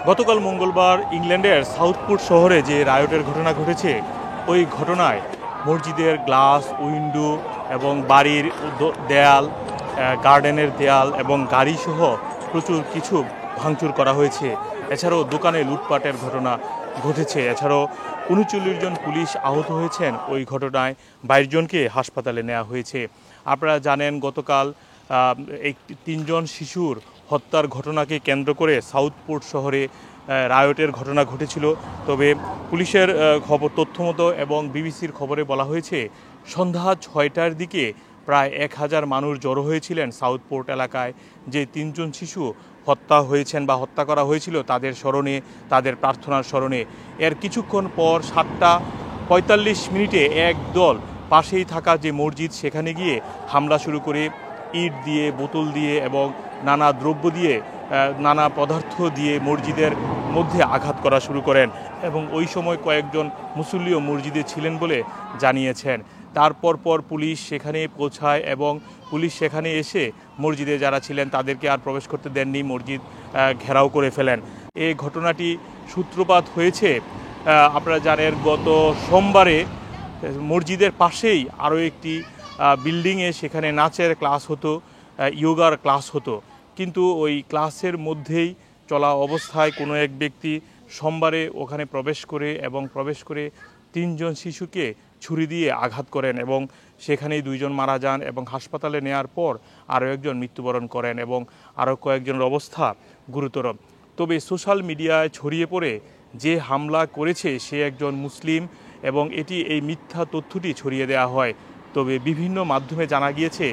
গতকাল মঙ্গলবার ইংল্যান্ডের সাউথপোর্ট শহরে যে রায়টের ঘটনা ঘটেছে, ওই ঘটনায় মসজিদের গ্লাস, উইন্ডো এবং বাড়ির দেয়াল, গার্ডেনের দেয়াল এবং গাড়িসহ প্রচুর কিছু ভাঙচুর করা হয়েছে। এছাড়াও দোকানে লুটপাটের ঘটনা ঘটেছে। এছাড়াও ৩৯ জন পুলিশ আহত হয়েছেন। ওই ঘটনায় ২২ জনকে হাসপাতালে নেওয়া হয়েছে। আপনারা জানেন গতকাল এই ৩ জন শিশুর হত্যার ঘটনাকে কেন্দ্র করে সাউথপোর্ট শহরে রায়টের ঘটনা ঘটেছিল। তবে পুলিশের তথ্যমতো এবং বিবিসির খবরে বলা হয়েছে সন্ধ্যা ৬টার দিকে প্রায় ১,০০০ মানুষ জড়ো হয়েছিলেন সাউথপোর্ট এলাকায়। যে ৩ জন শিশু হত্যা হয়েছেন বা হত্যা করা হয়েছিল তাদের স্মরণে, তাদের প্রার্থনার স্মরণে। এর কিছুক্ষণ পর ৭টা ৪৫ একদল পাশেই থাকা যে মসজিদ সেখানে গিয়ে হামলা শুরু করে ইট দিয়ে, বোতল দিয়ে এবং নানা দ্রব্য দিয়ে, নানা পদার্থ দিয়ে মসজিদের মধ্যে আঘাত করা শুরু করেন এবং ওই সময় কয়েকজন মুসল্লিও মসজিদে ছিলেন বলে জানিয়েছেন। তারপর পুলিশ সেখানে পৌঁছায় এবং পুলিশ সেখানে এসে মসজিদে যারা ছিলেন তাদেরকে আর প্রবেশ করতে দেননি, মসজিদ ঘেরাও করে ফেলেন। এই ঘটনাটি সূত্রপাত হয়েছে আপনারা জানেন গত সোমবারে মসজিদের পাশেই আরও একটি বিল্ডিংয়ে সেখানে নাচের ক্লাস হতো, ইয়োগার ক্লাস হতো। কিন্তু ওই ক্লাসের মধ্যেই চলা অবস্থায় কোনো এক ব্যক্তি সোমবারে ওখানে প্রবেশ করে ৩ জন শিশুকে ছুরি দিয়ে আঘাত করেন এবং সেখানেই ২ জন মারা যান এবং হাসপাতালে নেওয়ার পর আরও একজন মৃত্যুবরণ করেন এবং আরও কয়েকজনের অবস্থা গুরুতর। তবে সোশ্যাল মিডিয়ায় ছড়িয়ে পড়ে যে হামলা করেছে সে একজন মুসলিম এবং এই মিথ্যা তথ্যটি ছড়িয়ে দেওয়া হয়। তবে বিভিন্ন মাধ্যমে জানা গিয়েছে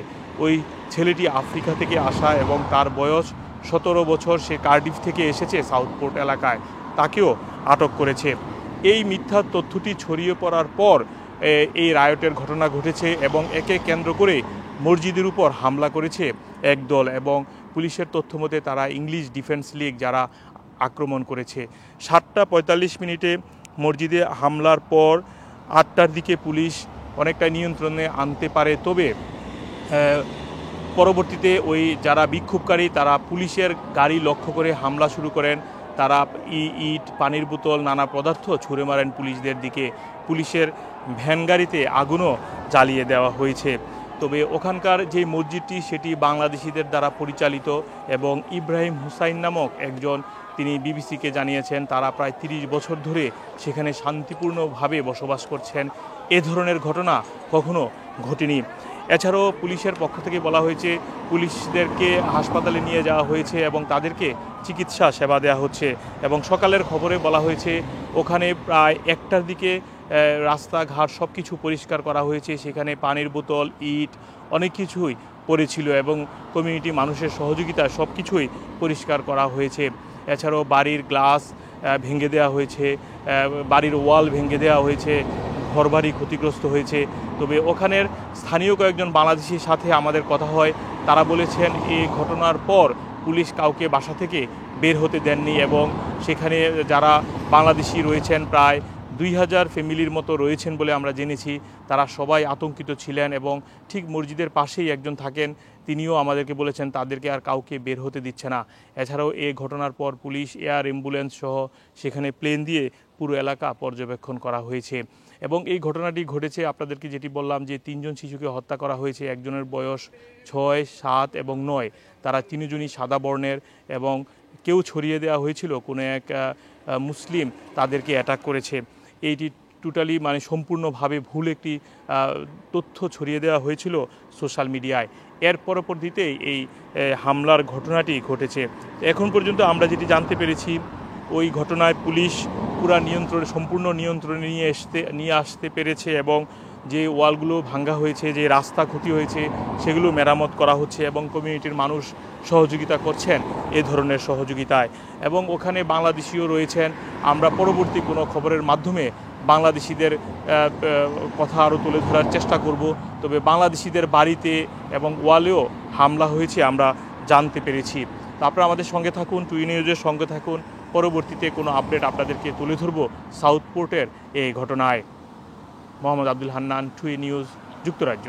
ওই ছেলেটি আফ্রিকা থেকে আসা এবং তার বয়স ১৭ বছর। সে কার্ডিফ থেকে এসেছে সাউথপোর্ট এলাকায়, তাকেও আটক করেছে। এই মিথ্যা তথ্যটি ছড়িয়ে পড়ার পর এই রায়টের ঘটনা ঘটেছে এবং একে কেন্দ্র করে মসজিদের উপর হামলা করেছে একদল এবং পুলিশের তথ্যমতে তারা ইংলিশ ডিফেন্স লীগ যারা আক্রমণ করেছে। ৭টা ৪৫ মসজিদে হামলার পর ৮টার দিকে পুলিশ অনেকটা নিয়ন্ত্রণে আনতে পারে। তবে পরবর্তীতে ওই যারা বিক্ষোভকারী তারা পুলিশের গাড়ি লক্ষ্য করে হামলা শুরু করেন। তারা ইট, পানির বোতল, নানা পদার্থ ছুঁড়ে মারেন পুলিশদের দিকে। পুলিশের ভ্যান গাড়িতে আগুনও জ্বালিয়ে দেওয়া হয়েছে। তবে ওখানকার যে মসজিদটি সেটি বাংলাদেশিদের দ্বারা পরিচালিত এবং ইব্রাহিম হুসাইন নামক একজন, তিনি বিবিসিকে জানিয়েছেন তারা প্রায় ৩০ বছর ধরে সেখানে শান্তিপূর্ণভাবে বসবাস করছেন। এ ধরনের ঘটনা কখনো ঘটেনি। এছাড়াও পুলিশের পক্ষ থেকে বলা হয়েছে পুলিশদেরকে হাসপাতালে নিয়ে যাওয়া হয়েছে এবং তাদেরকে চিকিৎসা সেবা দেওয়া হচ্ছে এবং সকালের খবরে বলা হয়েছে ওখানে প্রায় ১টার দিকে রাস্তাঘাট সব কিছু পরিষ্কার করা হয়েছে। সেখানে পানির বোতল, ইট অনেক কিছুই পড়েছিল এবং কমিউনিটি মানুষের সহযোগিতা সব কিছুই পরিষ্কার করা হয়েছে। এছাড়াও বাড়ির গ্লাস ভেঙে দেওয়া হয়েছে, বাড়ির ওয়াল ভেঙে দেওয়া হয়েছে, ঘরবাড়ি ক্ষতিগ্রস্ত হয়েছে। তবে ওখানের স্থানীয় কয়েকজন বাংলাদেশির সাথে আমাদের কথা হয়, তারা বলেছেন এই ঘটনার পর পুলিশ কাউকে বাসা থেকে বের হতে দেননি এবং সেখানে যারা বাংলাদেশি রয়েছেন প্রায় ২,০০০ ফ্যামিলির মতো রয়েছেন বলে আমরা জেনেছি। তারা সবাই আতঙ্কিত ছিলেন এবং ঠিক মসজিদের পাশেই একজন থাকেন, তিনিও আমাদেরকে বলেছেন তাদেরকে আর কাউকে বের হতে দিচ্ছে না। এছাড়াও এই ঘটনার পর পুলিশ, এয়ার অ্যাম্বুলেন্স সহ সেখানে প্লেন দিয়ে পুরো এলাকা পর্যবেক্ষণ করা হয়েছে এবং এই ঘটনাটি ঘটেছে আপনাদেরকে যেটি বললাম যে ৩ জন শিশুকে হত্যা করা হয়েছে। একজনের বয়স ৬, ৭ এবং ৯। তারা ৩ জনই সাদা বর্ণের এবং কেউ ছড়িয়ে দেওয়া হয়েছিল কোনো এক মুসলিম তাদেরকে অ্যাটাক করেছে। এইটি টোটালি সম্পূর্ণভাবে ভুল একটি তথ্য ছড়িয়ে দেওয়া হয়েছিল সোশ্যাল মিডিয়ায়। এর পরবর্তীতেই এই হামলার ঘটনাটি ঘটেছে। এখন পর্যন্ত আমরা যেটি জানতে পেরেছি ওই ঘটনায় পুলিশ সম্পূর্ণ নিয়ন্ত্রণে নিয়ে আসতে পেরেছে এবং যে ওয়ালগুলো ভাঙ্গা হয়েছে, যে রাস্তা ক্ষতি হয়েছে সেগুলো মেরামত করা হচ্ছে এবং কমিউনিটির মানুষ সহযোগিতা করছেন এ ধরনের সহযোগিতায় এবং ওখানে বাংলাদেশিও রয়েছেন। আমরা পরবর্তী কোনো খবরের মাধ্যমে বাংলাদেশিদের কথা আরও তুলে ধরার চেষ্টা করব। তবে বাংলাদেশিদের বাড়িতে এবং ওয়ালেও হামলা হয়েছে আমরা জানতে পেরেছি। তো আপনারা আমাদের সঙ্গে থাকুন, টুই নিউজের সঙ্গে থাকুন। পরবর্তীতে কোনো আপডেট আপনাদেরকে তুলে ধরব সাউথপোর্টের এই ঘটনায়। মোহাম্মদ আব্দুল হান্নান, টুই নিউজ, যুক্তরাজ্য।